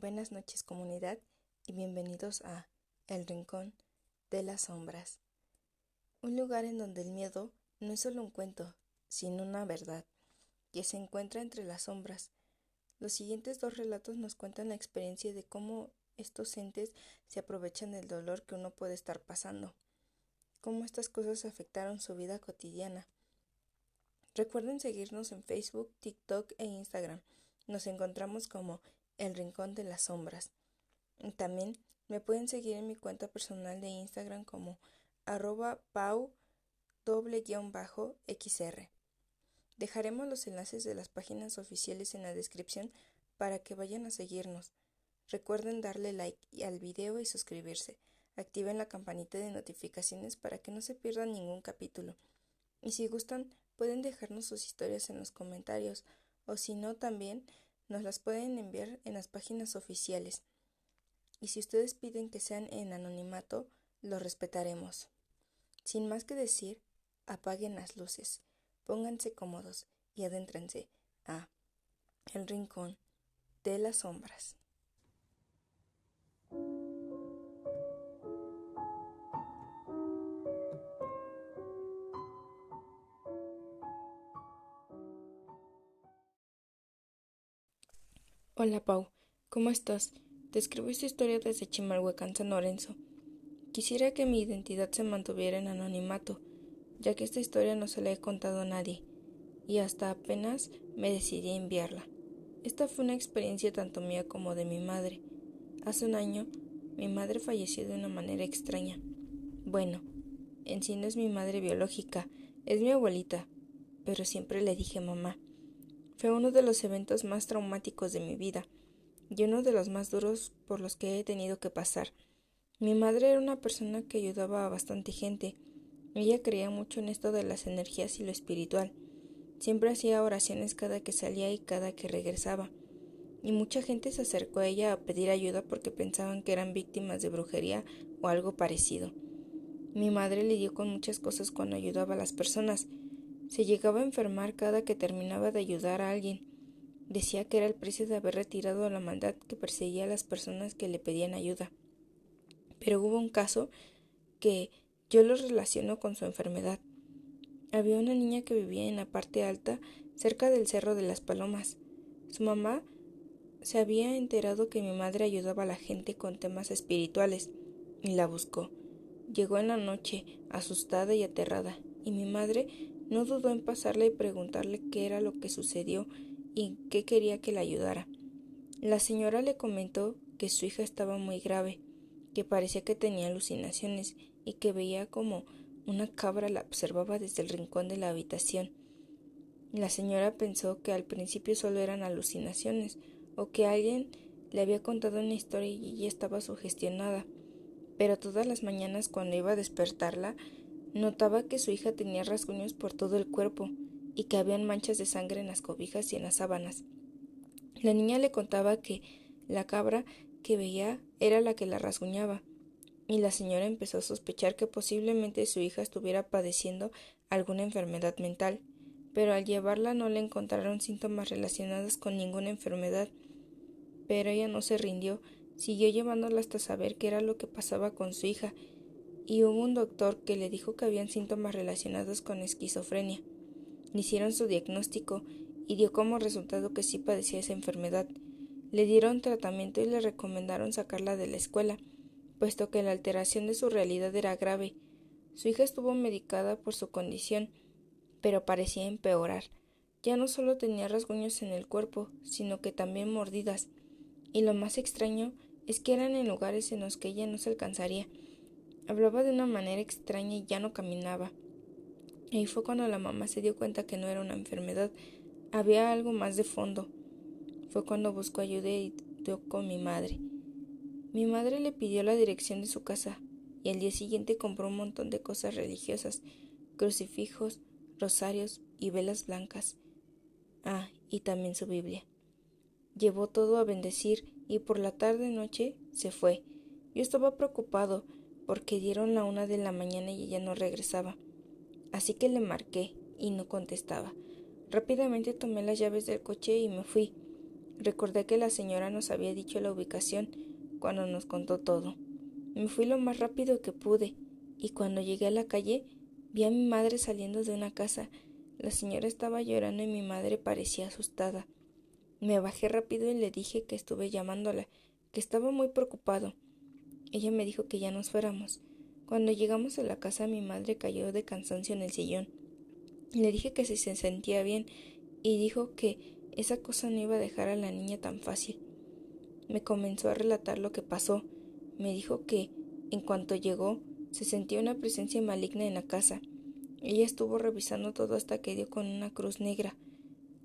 Buenas noches, comunidad, y bienvenidos a El Rincón de las Sombras, un lugar en donde el miedo no es solo un cuento, sino una verdad que se encuentra entre las sombras. Los siguientes dos relatos nos cuentan la experiencia de cómo estos entes se aprovechan del dolor que uno puede estar pasando, cómo estas cosas afectaron su vida cotidiana. Recuerden seguirnos en Facebook, TikTok e Instagram. Nos encontramos como El Rincón de las Sombras. También me pueden seguir en mi cuenta personal de Instagram como @pau_xr. Dejaremos los enlaces de las páginas oficiales en la descripción para que vayan a seguirnos. Recuerden darle like al video y suscribirse. Activen la campanita de notificaciones para que no se pierdan ningún capítulo. Y si gustan, pueden dejarnos sus historias en los comentarios, o si no, también nos las pueden enviar en las páginas oficiales. Y si ustedes piden que sean en anonimato, lo respetaremos. Sin más que decir, apaguen las luces, pónganse cómodos y adéntrense a El Rincón de las Sombras. Hola Pau, ¿cómo estás? Te escribo esta historia desde Chimalhuacán, San Lorenzo. Quisiera que mi identidad se mantuviera en anonimato, ya que esta historia no se la he contado a nadie, y hasta apenas me decidí a enviarla. Esta fue una experiencia tanto mía como de mi madre. Hace un año, mi madre falleció de una manera extraña. Bueno, en sí no es mi madre biológica, es mi abuelita, pero siempre le dije mamá. Fue uno de los eventos más traumáticos de mi vida, y uno de los más duros por los que he tenido que pasar. Mi madre era una persona que ayudaba a bastante gente. Ella creía mucho en esto de las energías y lo espiritual. Siempre hacía oraciones cada que salía y cada que regresaba. Y mucha gente se acercó a ella a pedir ayuda porque pensaban que eran víctimas de brujería o algo parecido. Mi madre lidió con muchas cosas cuando ayudaba a las personas. Se llegaba a enfermar cada que terminaba de ayudar a alguien. Decía que era el precio de haber retirado la maldad que perseguía a las personas que le pedían ayuda. Pero hubo un caso que yo lo relaciono con su enfermedad. Había una niña que vivía en la parte alta, cerca del Cerro de las Palomas. Su mamá se había enterado que mi madre ayudaba a la gente con temas espirituales y la buscó. Llegó en la noche, asustada y aterrada, y mi madre no dudó en pasarle y preguntarle qué era lo que sucedió y qué quería que la ayudara. La señora le comentó que su hija estaba muy grave, que parecía que tenía alucinaciones y que veía como una cabra la observaba desde el rincón de la habitación. La señora pensó que al principio solo eran alucinaciones o que alguien le había contado una historia y ella estaba sugestionada, pero todas las mañanas cuando iba a despertarla, notaba que su hija tenía rasguños por todo el cuerpo y que habían manchas de sangre en las cobijas y en las sábanas. La niña le contaba que la cabra que veía era la que la rasguñaba, y la señora empezó a sospechar que posiblemente su hija estuviera padeciendo alguna enfermedad mental, pero al llevarla no le encontraron síntomas relacionados con ninguna enfermedad. Pero ella no se rindió, siguió llevándola hasta saber qué era lo que pasaba con su hija, y hubo un doctor que le dijo que habían síntomas relacionados con esquizofrenia. Le hicieron su diagnóstico y dio como resultado que sí padecía esa enfermedad. Le dieron tratamiento y le recomendaron sacarla de la escuela, puesto que la alteración de su realidad era grave. Su hija estuvo medicada por su condición, pero parecía empeorar. Ya no solo tenía rasguños en el cuerpo, sino que también mordidas. Y lo más extraño es que eran en lugares en los que ella no se alcanzaría. Hablaba de una manera extraña y ya no caminaba. Y fue cuando la mamá se dio cuenta que no era una enfermedad, había algo más de fondo. Fue cuando buscó ayuda y dio con mi madre. Mi madre le pidió la dirección de su casa y al día siguiente compró un montón de cosas religiosas, crucifijos, rosarios y velas blancas. Y también su Biblia. Llevó todo a bendecir y por la tarde-noche se fue. Yo estaba preocupado porque dieron la 1 de la mañana y ella no regresaba. Así que le marqué y no contestaba. Rápidamente tomé las llaves del coche y me fui. Recordé que la señora nos había dicho la ubicación cuando nos contó todo. Me fui lo más rápido que pude, y cuando llegué a la calle vi a mi madre saliendo de una casa. La señora estaba llorando y mi madre parecía asustada. Me bajé rápido y le dije que estuve llamándola, que estaba muy preocupado. Ella me dijo que ya nos fuéramos. Cuando llegamos a la casa, mi madre cayó de cansancio en el sillón. Le dije que si se sentía bien y dijo que esa cosa no iba a dejar a la niña tan fácil. Me comenzó a relatar lo que pasó. Me dijo que, en cuanto llegó, se sentía una presencia maligna en la casa. Ella estuvo revisando todo hasta que dio con una cruz negra.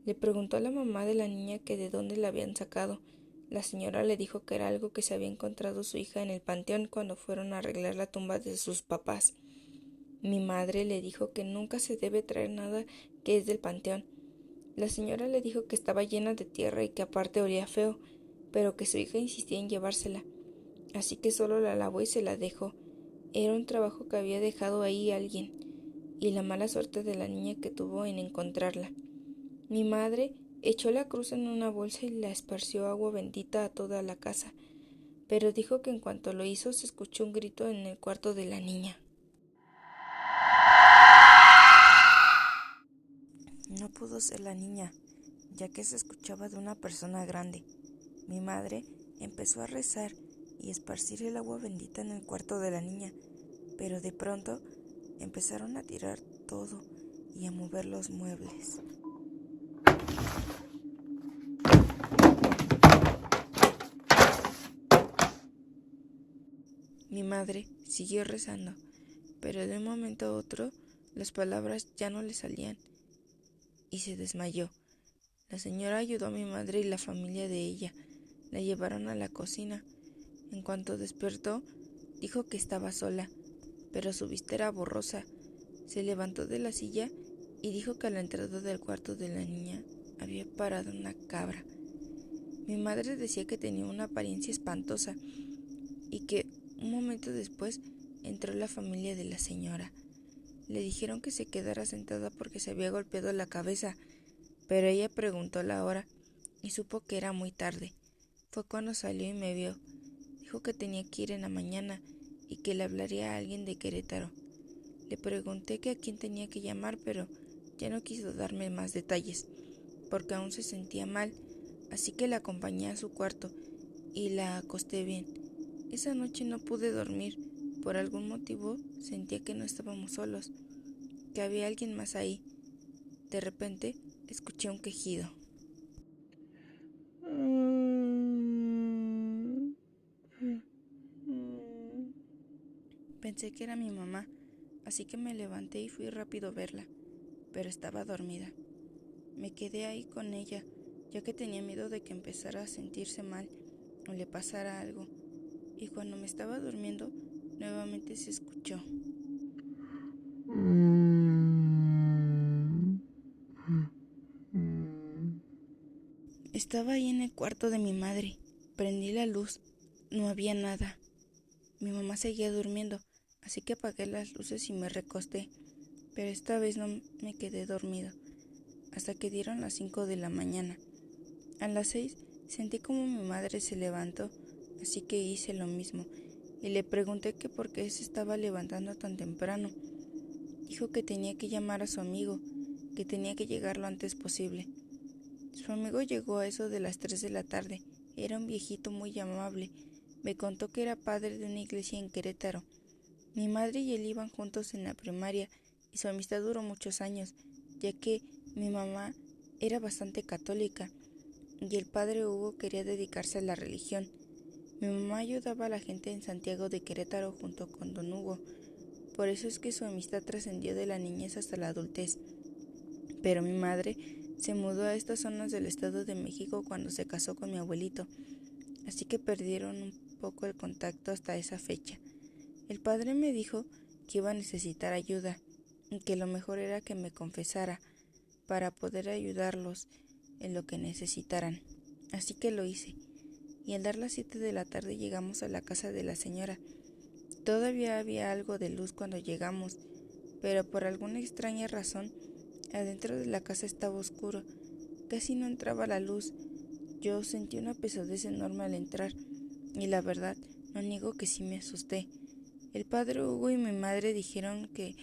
Le preguntó a la mamá de la niña que de dónde la habían sacado. La señora le dijo que era algo que se había encontrado su hija en el panteón cuando fueron a arreglar la tumba de sus papás. Mi madre le dijo que nunca se debe traer nada que es del panteón. La señora le dijo que estaba llena de tierra y que aparte olía feo, pero que su hija insistía en llevársela. Así que solo la lavó y se la dejó. Era un trabajo que había dejado ahí alguien, y la mala suerte de la niña que tuvo en encontrarla. Mi madre echó la cruz en una bolsa y la esparció agua bendita a toda la casa, pero dijo que en cuanto lo hizo se escuchó un grito en el cuarto de la niña. No pudo ser la niña, ya que se escuchaba de una persona grande. Mi madre empezó a rezar y esparcir el agua bendita en el cuarto de la niña, pero de pronto empezaron a tirar todo y a mover los muebles. Mi madre siguió rezando, pero de un momento a otro las palabras ya no le salían y se desmayó. La señora ayudó a mi madre y la familia de ella. La llevaron a la cocina. En cuanto despertó, dijo que estaba sola, pero su vista era borrosa. Se levantó de la silla y dijo que a la entrada del cuarto de la niña había parado una cabra. Mi madre decía que tenía una apariencia espantosa y que un momento después entró la familia de la señora. Le dijeron que se quedara sentada porque se había golpeado la cabeza, pero ella preguntó la hora y supo que era muy tarde. Fue cuando salió y me vio. Dijo que tenía que ir en la mañana y que le hablaría a alguien de Querétaro. Le pregunté que a quién tenía que llamar, pero ya no quiso darme más detalles, porque aún se sentía mal, así que la acompañé a su cuarto y la acosté bien. Esa noche no pude dormir. Por algún motivo sentía que no estábamos solos, que había alguien más ahí. De repente escuché un quejido. Pensé que era mi mamá, así que me levanté y fui rápido a verla, pero estaba dormida. Me quedé ahí con ella, ya que tenía miedo de que empezara a sentirse mal o le pasara algo, y cuando me estaba durmiendo, nuevamente se escuchó. Estaba ahí en el cuarto de mi madre. Prendí la luz. No había nada. Mi mamá seguía durmiendo, así que apagué las luces y me recosté, pero esta vez no me quedé dormido, hasta que dieron las 5 de la mañana. A las 6 sentí como mi madre se levantó, así que hice lo mismo, y le pregunté que por qué se estaba levantando tan temprano. Dijo que tenía que llamar a su amigo, que tenía que llegar lo antes posible. Su amigo llegó a eso de las 3 de la tarde. Era un viejito muy amable. Me contó que era padre de una iglesia en Querétaro. Mi madre y él iban juntos en la primaria y su amistad duró muchos años, ya que mi mamá era bastante católica y el padre Hugo quería dedicarse a la religión. Mi mamá ayudaba a la gente en Santiago de Querétaro junto con don Hugo. Por eso es que su amistad trascendió de la niñez hasta la adultez. Pero mi madre se mudó a estas zonas del Estado de México cuando se casó con mi abuelito, así que perdieron un poco el contacto hasta esa fecha. El padre me dijo que iba a necesitar ayuda y que lo mejor era que me confesara para poder ayudarlos en lo que necesitaran. Así que lo hice, y al dar las 7 de la tarde llegamos a la casa de la señora. Todavía había algo de luz cuando llegamos, pero por alguna extraña razón, adentro de la casa estaba oscuro. Casi no entraba la luz. Yo sentí una pesadez enorme al entrar, y la verdad, no niego que sí me asusté. El padre Hugo y mi madre dijeron que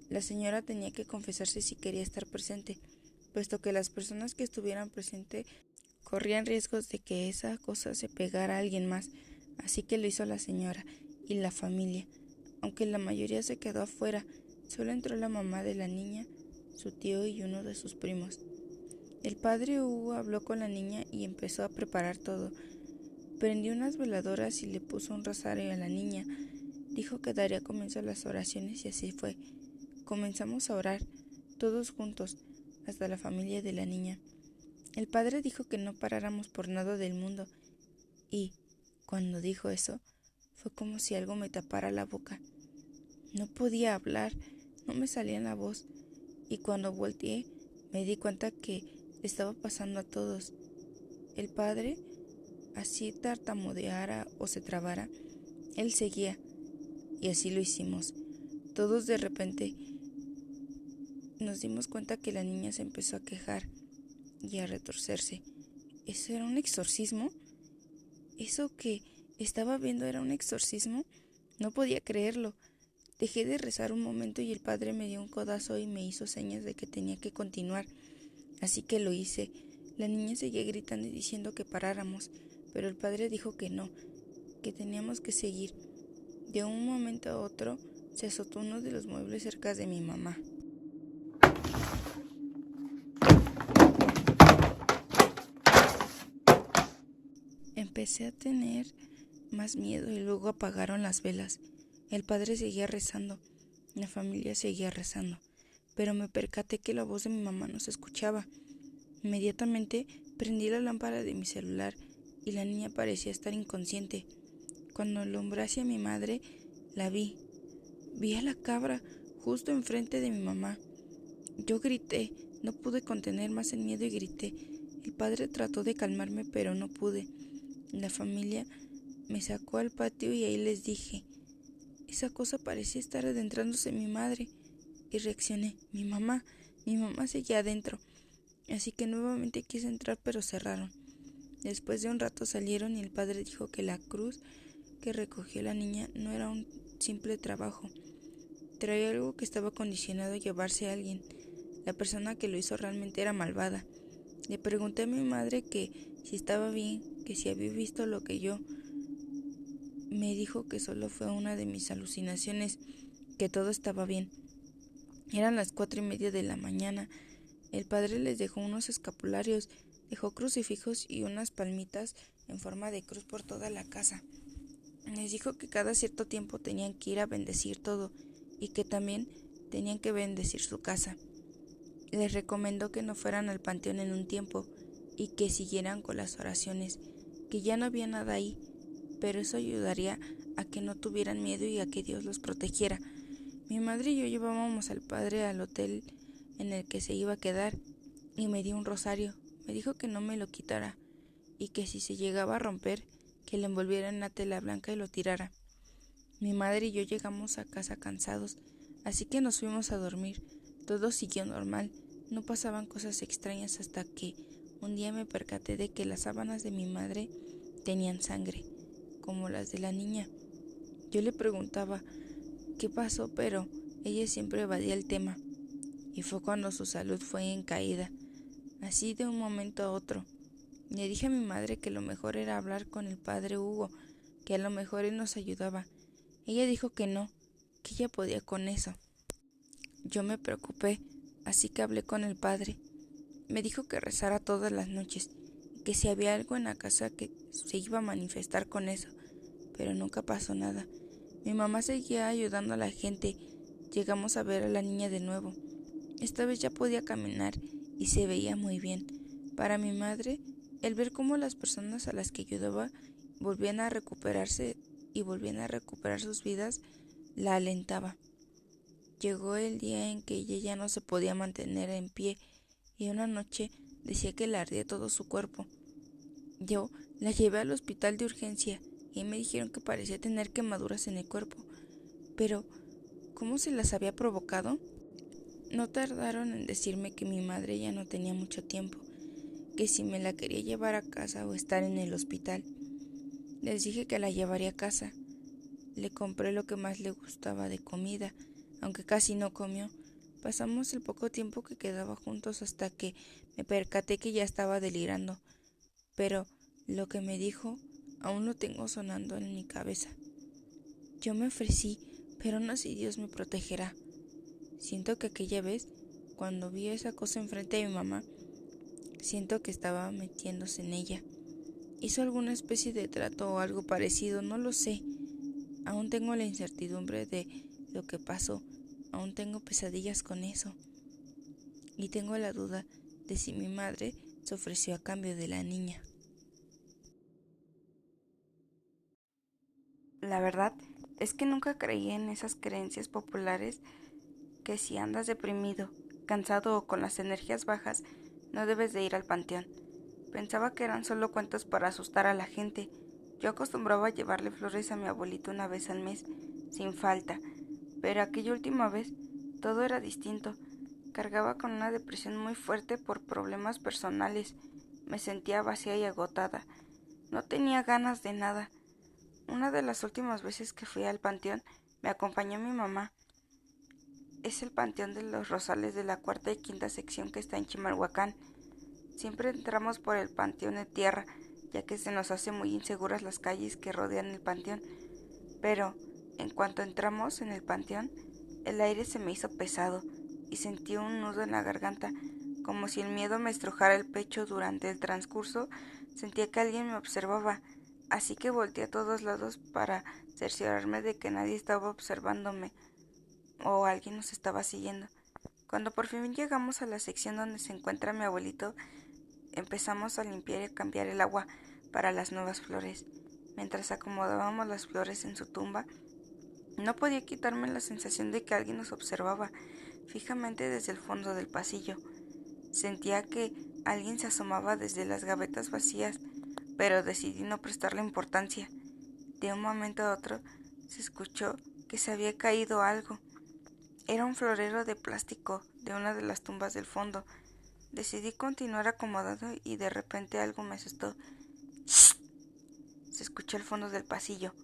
la señora tenía que confesarse si quería estar presente, puesto que las personas que estuvieran presentes corrían riesgos de que esa cosa se pegara a alguien más, así que lo hizo la señora y la familia. Aunque la mayoría se quedó afuera, solo entró la mamá de la niña, su tío y uno de sus primos. El padre Hugo habló con la niña y empezó a preparar todo. Prendió unas veladoras y le puso un rosario a la niña. Dijo que daría comienzo a las oraciones y así fue. Comenzamos a orar, todos juntos, hasta la familia de la niña. El padre dijo que no paráramos por nada del mundo y, cuando dijo eso, fue como si algo me tapara la boca. No podía hablar, no me salía la voz, y cuando volteé me di cuenta que estaba pasando a todos. El padre, así tartamudeara o se trabara, él seguía, y así lo hicimos. Todos de repente nos dimos cuenta que la niña se empezó a quejar y a retorcerse. ¿Eso era un exorcismo? ¿Eso que estaba viendo era un exorcismo? No podía creerlo. Dejé de rezar un momento y el padre me dio un codazo y me hizo señas de que tenía que continuar. Así que lo hice. La niña seguía gritando y diciendo que paráramos, pero el padre dijo que no, que teníamos que seguir. De un momento a otro se azotó uno de los muebles cerca de mi mamá. Empecé a tener más miedo y luego apagaron las velas. El padre seguía rezando, la familia seguía rezando, pero me percaté que la voz de mi mamá no se escuchaba. Inmediatamente prendí la lámpara de mi celular y la niña parecía estar inconsciente. Cuando alumbré hacia mi madre, la vi. Vi a la cabra justo enfrente de mi mamá. Yo grité, no pude contener más el miedo y grité. El padre trató de calmarme, pero no pude. La familia me sacó al patio y ahí les dije, esa cosa parecía estar adentrándose en mi madre. Y reaccioné, mi mamá seguía adentro. Así que nuevamente quise entrar, pero cerraron. Después de un rato salieron y el padre dijo que la cruz que recogió la niña no era un simple trabajo. Traía algo que estaba condicionado a llevarse a alguien. La persona que lo hizo realmente era malvada. Le pregunté a mi madre que si estaba bien, que si había visto lo que yo. Me dijo que solo fue una de mis alucinaciones, que todo estaba bien. Eran las 4:30 de la mañana. El padre les dejó unos escapularios, dejó crucifijos y unas palmitas en forma de cruz por toda la casa. Les dijo que cada cierto tiempo tenían que ir a bendecir todo y que también tenían que bendecir su casa. Les recomendó que no fueran al panteón en un tiempo y que siguieran con las oraciones, que ya no había nada ahí, pero eso ayudaría a que no tuvieran miedo y a que Dios los protegiera. Mi madre y yo llevábamos al padre al hotel en el que se iba a quedar y me dio un rosario. Me dijo que no me lo quitara y que si se llegaba a romper, que lo envolviera en una tela blanca y lo tirara. Mi madre y yo llegamos a casa cansados, así que nos fuimos a dormir. Todo siguió normal, no pasaban cosas extrañas hasta que un día me percaté de que las sábanas de mi madre tenían sangre, como las de la niña. Yo le preguntaba qué pasó, pero ella siempre evadía el tema, y fue cuando su salud fue en caída, así de un momento a otro. Le dije a mi madre que lo mejor era hablar con el padre Hugo, que a lo mejor él nos ayudaba. Ella dijo que no, que ella podía con eso. Yo me preocupé, así que hablé con el padre. Me dijo que rezara todas las noches, que si había algo en la casa que se iba a manifestar con eso, pero nunca pasó nada. Mi mamá seguía ayudando a la gente. Llegamos a ver a la niña de nuevo. Esta vez ya podía caminar y se veía muy bien. Para mi madre, el ver cómo las personas a las que ayudaba volvían a recuperarse y volvían a recuperar sus vidas, la alentaba. Llegó el día en que ella ya no se podía mantener en pie y una noche decía que le ardía todo su cuerpo. Yo la llevé al hospital de urgencia y me dijeron que parecía tener quemaduras en el cuerpo. Pero, ¿cómo se las había provocado? No tardaron en decirme que mi madre ya no tenía mucho tiempo, que si me la quería llevar a casa o estar en el hospital. Les dije que la llevaría a casa. Le compré lo que más le gustaba de comida, aunque casi no comió. Pasamos el poco tiempo que quedaba juntos hasta que me percaté que ya estaba delirando, pero lo que me dijo aún lo tengo sonando en mi cabeza. Yo me ofrecí, pero no sé si Dios me protegerá. Siento que aquella vez, cuando vi esa cosa enfrente de mi mamá, siento que estaba metiéndose en ella. Hizo alguna especie de trato o algo parecido, no lo sé. Aún tengo la incertidumbre de lo que pasó, aún tengo pesadillas con eso. Y tengo la duda de si mi madre se ofreció a cambio de la niña. La verdad es que nunca creí en esas creencias populares que si andas deprimido, cansado o con las energías bajas, no debes de ir al panteón. Pensaba que eran solo cuentos para asustar a la gente. Yo acostumbraba a llevarle flores a mi abuelito una vez al mes, sin falta, pero aquella última vez todo era distinto. Cargaba con una depresión muy fuerte por problemas personales. Me sentía vacía y agotada. No tenía ganas de nada. Una de las últimas veces que fui al panteón, me acompañó mi mamá. Es el Panteón de los Rosales de la cuarta y quinta sección que está en Chimalhuacán. Siempre entramos por el panteón de tierra, ya que se nos hace muy inseguras las calles que rodean el panteón. Pero, en cuanto entramos en el panteón, el aire se me hizo pesado y sentí un nudo en la garganta, como si el miedo me estrujara el pecho. Durante el transcurso, sentía que alguien me observaba, así que volteé a todos lados para cerciorarme de que nadie estaba observándome o alguien nos estaba siguiendo. Cuando por fin llegamos a la sección donde se encuentra mi abuelito, empezamos a limpiar y a cambiar el agua para las nuevas flores. Mientras acomodábamos las flores en su tumba, no podía quitarme la sensación de que alguien nos observaba fijamente desde el fondo del pasillo. Sentía que alguien se asomaba desde las gavetas vacías, pero decidí no prestarle importancia. De un momento a otro se escuchó que se había caído algo. Era un florero de plástico de una de las tumbas del fondo. Decidí continuar acomodando y de repente algo me asustó. ¡Shh! Se escuchó al fondo del pasillo.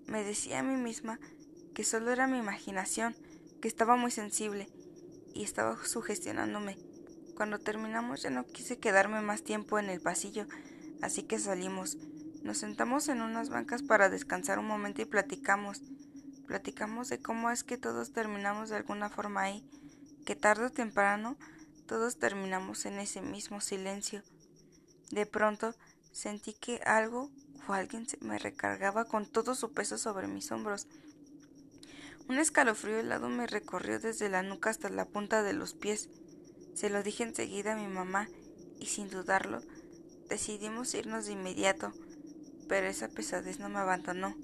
Me decía a mí misma que solo era mi imaginación, que estaba muy sensible y estaba sugestionándome. Cuando terminamos ya no quise quedarme más tiempo en el pasillo, así que salimos. Nos sentamos en unas bancas para descansar un momento y platicamos. Platicamos de cómo es que todos terminamos de alguna forma ahí, que tarde o temprano todos terminamos en ese mismo silencio. De pronto sentí que algo o alguien me recargaba con todo su peso sobre mis hombros. Un escalofrío helado me recorrió desde la nuca hasta la punta de los pies. Se lo dije enseguida a mi mamá y sin dudarlo decidimos irnos de inmediato, pero esa pesadez no me abandonó.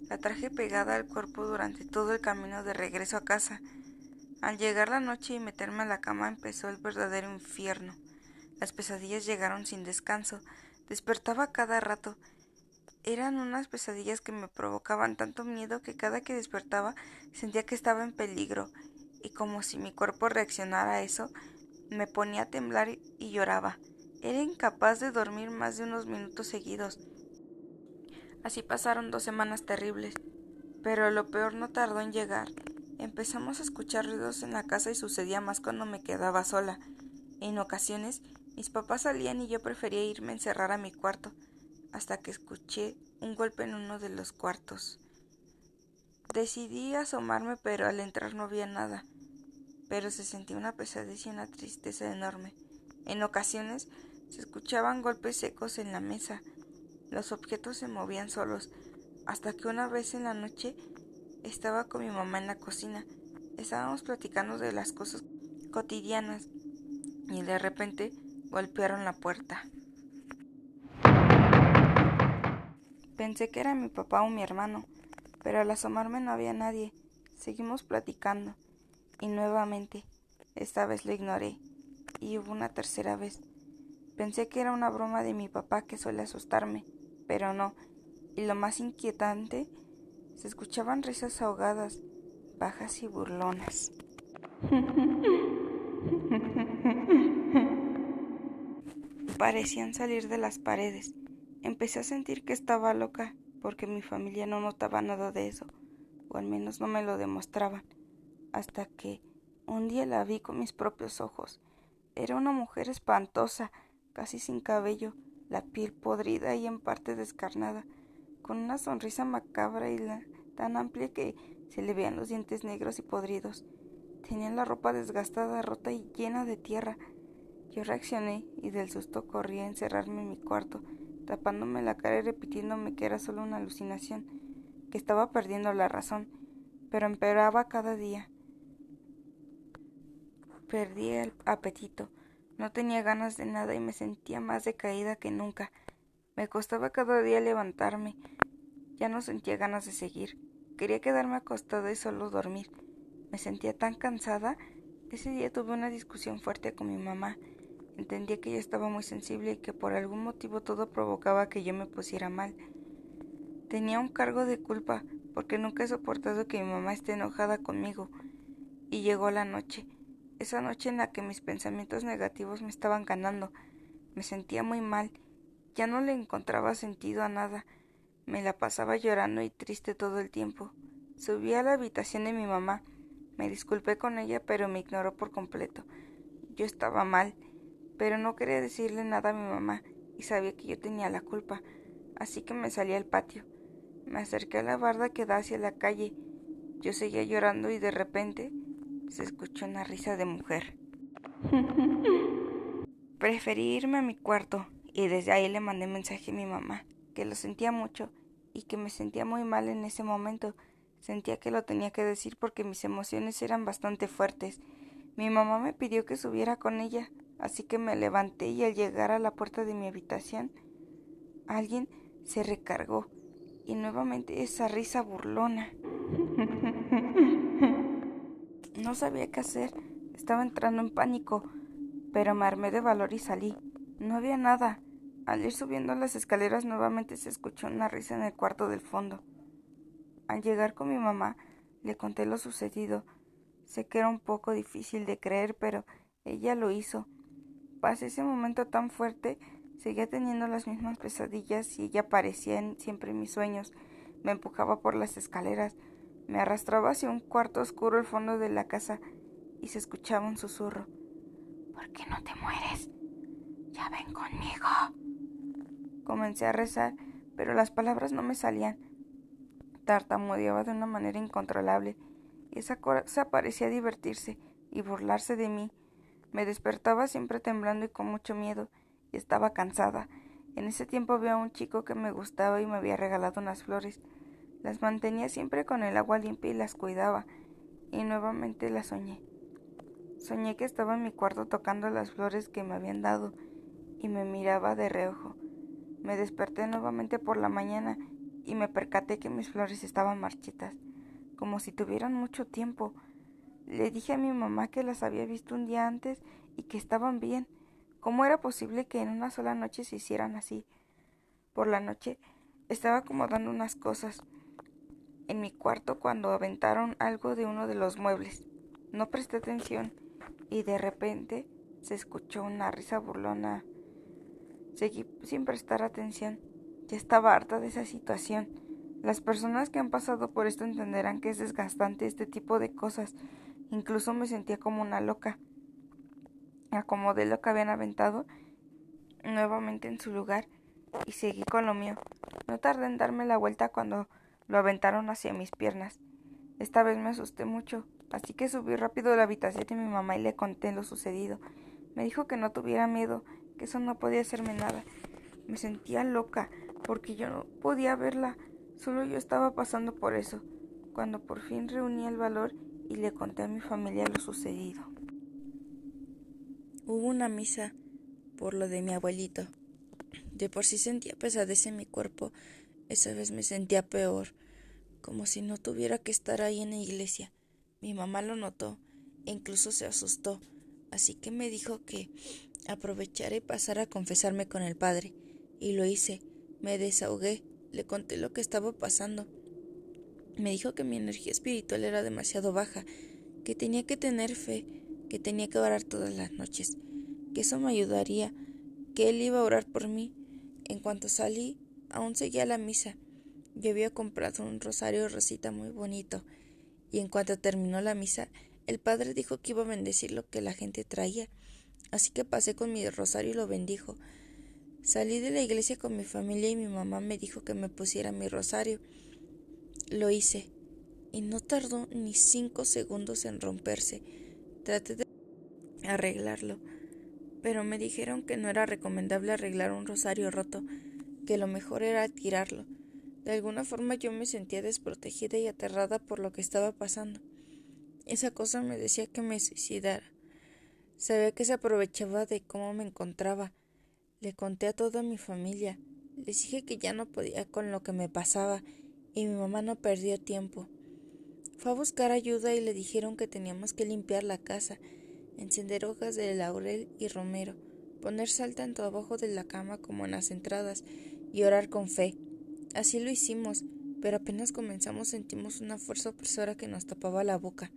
La traje pegada al cuerpo durante todo el camino de regreso a casa. Al llegar la noche y meterme a la cama empezó el verdadero infierno. Las pesadillas llegaron sin descanso. Despertaba cada rato. Eran unas pesadillas que me provocaban tanto miedo que cada que despertaba sentía que estaba en peligro, y como si mi cuerpo reaccionara a eso, me ponía a temblar y lloraba. Era incapaz de dormir más de unos minutos seguidos. Así pasaron 2 semanas terribles, pero lo peor no tardó en llegar. Empezamos a escuchar ruidos en la casa y sucedía más cuando me quedaba sola. En ocasiones, mis papás salían y yo prefería irme a encerrar a mi cuarto, hasta que escuché un golpe en uno de los cuartos. Decidí asomarme, pero al entrar no había nada, pero se sentía una pesadez y una tristeza enorme. En ocasiones, se escuchaban golpes secos en la mesa. Los objetos se movían solos, hasta que una vez en la noche estaba con mi mamá en la cocina. Estábamos platicando de las cosas cotidianas y de repente golpearon la puerta. Pensé que era mi papá o mi hermano, pero al asomarme no había nadie. Seguimos platicando y nuevamente, esta vez lo ignoré, y hubo una tercera vez. Pensé que era una broma de mi papá que suele asustarme, pero no, y lo más inquietante, se escuchaban risas ahogadas, bajas y burlonas. parecían salir de las paredes. Empecé a sentir que estaba loca, porque mi familia no notaba nada de eso, o al menos no me lo demostraban, hasta que un día la vi con mis propios ojos. Era una mujer espantosa, casi sin cabello, la piel podrida y en parte descarnada, con una sonrisa macabra y tan amplia que se le veían los dientes negros y podridos. Tenía la ropa desgastada, rota y llena de tierra. Yo reaccioné y del susto corrí a encerrarme en mi cuarto, tapándome la cara y repitiéndome que era solo una alucinación, que estaba perdiendo la razón, pero empeoraba cada día. Perdí el apetito, no tenía ganas de nada y me sentía más decaída que nunca. Me costaba cada día levantarme, ya no sentía ganas de seguir. Quería quedarme acostada y solo dormir. Me sentía tan cansada. Ese día tuve una discusión fuerte con mi mamá. Entendía que ella estaba muy sensible y que por algún motivo todo provocaba que yo me pusiera mal. Tenía un cargo de culpa porque nunca he soportado que mi mamá esté enojada conmigo. Y llegó la noche, esa noche en la que mis pensamientos negativos me estaban ganando. Me sentía muy mal, ya no le encontraba sentido a nada. Me la pasaba llorando y triste todo el tiempo. Subí a la habitación de mi mamá. Me disculpé con ella, pero me ignoró por completo. Yo estaba mal, pero no quería decirle nada a mi mamá y sabía que yo tenía la culpa, así que me salí al patio. Me acerqué a la barda que da hacia la calle. Yo seguía llorando y de repente se escuchó una risa de mujer. Preferí irme a mi cuarto y desde ahí le mandé mensaje a mi mamá, que lo sentía mucho y que me sentía muy mal en ese momento. Sentía que lo tenía que decir porque mis emociones eran bastante fuertes. Mi mamá me pidió que subiera con ella, así que me levanté y al llegar a la puerta de mi habitación, alguien se recargó y nuevamente esa risa burlona. No sabía qué hacer, estaba entrando en pánico, pero me armé de valor y salí. No había nada. Al ir subiendo las escaleras nuevamente se escuchó una risa en el cuarto del fondo. Al llegar con mi mamá, le conté lo sucedido. Sé que era un poco difícil de creer, pero ella lo hizo. Pasé ese momento tan fuerte, seguía teniendo las mismas pesadillas y ella aparecía siempre en mis sueños. Me empujaba por las escaleras, me arrastraba hacia un cuarto oscuro al fondo de la casa y se escuchaba un susurro. ¿Por qué no te mueres? Ya ven conmigo. Comencé a rezar, pero las palabras no me salían. Tartamudeaba de una manera incontrolable y esa cosa parecía divertirse y burlarse de mí. Me despertaba siempre temblando y con mucho miedo, y estaba cansada. En ese tiempo vi a un chico que me gustaba y me había regalado unas flores. Las mantenía siempre con el agua limpia y las cuidaba, y nuevamente las soñé. Soñé que estaba en mi cuarto tocando las flores que me habían dado, y me miraba de reojo. Me desperté nuevamente por la mañana, y me percaté que mis flores estaban marchitas, como si tuvieran mucho tiempo. Le dije a mi mamá que las había visto un día antes y que estaban bien. ¿Cómo era posible que en una sola noche se hicieran así? Por la noche estaba acomodando unas cosas en mi cuarto cuando aventaron algo de uno de los muebles. No presté atención y de repente se escuchó una risa burlona. Seguí sin prestar atención. Ya estaba harta de esa situación. Las personas que han pasado por esto entenderán que es desgastante este tipo de cosas. Incluso me sentía como una loca. Acomodé lo que habían aventado nuevamente en su lugar y seguí con lo mío. No tardé en darme la vuelta cuando lo aventaron hacia mis piernas. Esta vez me asusté mucho, así que subí rápido a la habitación de mi mamá y le conté lo sucedido. Me dijo que no tuviera miedo, que eso no podía hacerme nada. Me sentía loca porque yo no podía verla, solo yo estaba pasando por eso. Cuando por fin reuní el valor y le conté a mi familia lo sucedido. Hubo una misa por lo de mi abuelito. De por sí sentía pesadez en mi cuerpo, esa vez me sentía peor, como si no tuviera que estar ahí en la iglesia. Mi mamá lo notó e incluso se asustó, así que me dijo que aprovechara y pasara a confesarme con el padre. Y lo hice, me desahogué, le conté lo que estaba pasando. Me dijo que mi energía espiritual era demasiado baja, que tenía que tener fe, que tenía que orar todas las noches, que eso me ayudaría, que él iba a orar por mí. En cuanto salí, aún seguía la misa. Yo había comprado un rosario rosita muy bonito, y en cuanto terminó la misa, el padre dijo que iba a bendecir lo que la gente traía, así que pasé con mi rosario y lo bendijo. Salí de la iglesia con mi familia y mi mamá me dijo que me pusiera mi rosario. Lo hice, y no tardó ni 5 segundos en romperse. Traté de arreglarlo, pero me dijeron que no era recomendable arreglar un rosario roto, que lo mejor era tirarlo. De alguna forma yo me sentía desprotegida y aterrada por lo que estaba pasando. Esa cosa me decía que me suicidara. Sabía que se aprovechaba de cómo me encontraba. Le conté a toda mi familia. Les dije que ya no podía con lo que me pasaba y mi mamá no perdió tiempo. Fue a buscar ayuda y le dijeron que teníamos que limpiar la casa, encender hojas de laurel y romero, poner sal tanto abajo de la cama como en las entradas y orar con fe. Así lo hicimos, pero apenas comenzamos sentimos una fuerza opresora que nos tapaba la boca.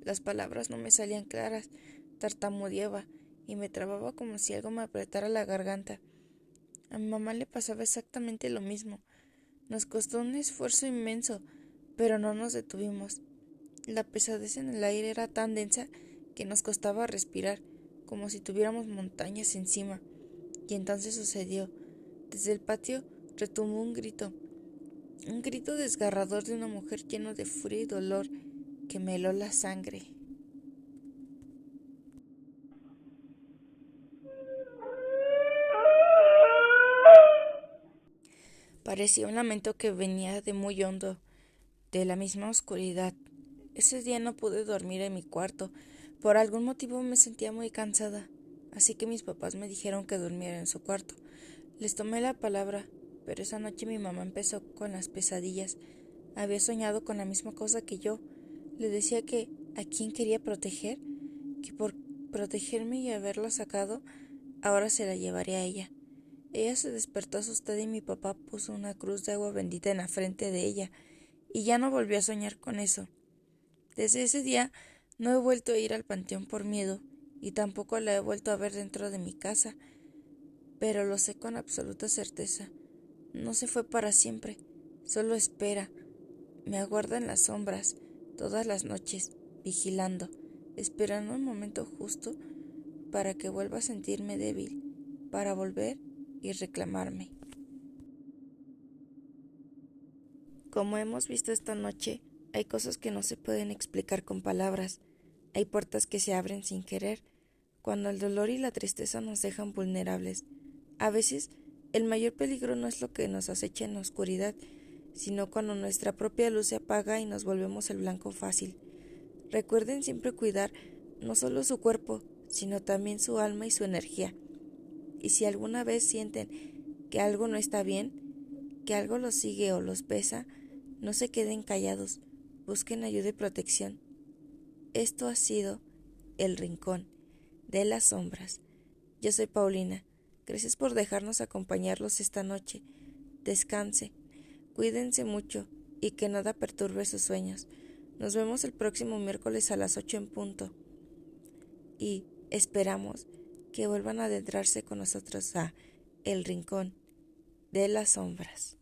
Las palabras no me salían claras, tartamudeaba y me trababa como si algo me apretara la garganta. A mi mamá le pasaba exactamente lo mismo. Nos costó un esfuerzo inmenso, pero no nos detuvimos. La pesadez en el aire era tan densa que nos costaba respirar, como si tuviéramos montañas encima. Y entonces sucedió. Desde el patio retumbó un grito desgarrador de una mujer lleno de furia y dolor que me heló la sangre. Parecía un lamento que venía de muy hondo, de la misma oscuridad. Ese día no pude dormir en mi cuarto. Por algún motivo me sentía muy cansada, así que mis papás me dijeron que durmiera en su cuarto. Les tomé la palabra, pero esa noche mi mamá empezó con las pesadillas. Había soñado con la misma cosa que yo. Le decía que a quién quería proteger, que por protegerme y haberla sacado, ahora se la llevaría a ella. Ella se despertó asustada y mi papá puso una cruz de agua bendita en la frente de ella, y ya no volvió a soñar con eso. Desde ese día no he vuelto a ir al panteón por miedo, y tampoco la he vuelto a ver dentro de mi casa, pero lo sé con absoluta certeza. No se fue para siempre, solo espera. Me aguarda en las sombras, todas las noches, vigilando, esperando un momento justo para que vuelva a sentirme débil, para volver y reclamarme. Como hemos visto esta noche, hay cosas que no se pueden explicar con palabras. Hay puertas que se abren sin querer, cuando el dolor y la tristeza nos dejan vulnerables. A veces, el mayor peligro no es lo que nos acecha en la oscuridad, sino cuando nuestra propia luz se apaga y nos volvemos el blanco fácil. Recuerden siempre cuidar no solo su cuerpo, sino también su alma y su energía. Y si alguna vez sienten que algo no está bien, que algo los sigue o los pesa, no se queden callados, busquen ayuda y protección. Esto ha sido El Rincón de las Sombras. Yo soy Paulina. Gracias por dejarnos acompañarlos esta noche. Descanse, cuídense mucho y que nada perturbe sus sueños. Nos vemos el próximo miércoles a las 8 en punto. Y esperamos que vuelvan a adentrarse con nosotros a El Rincón de las Sombras.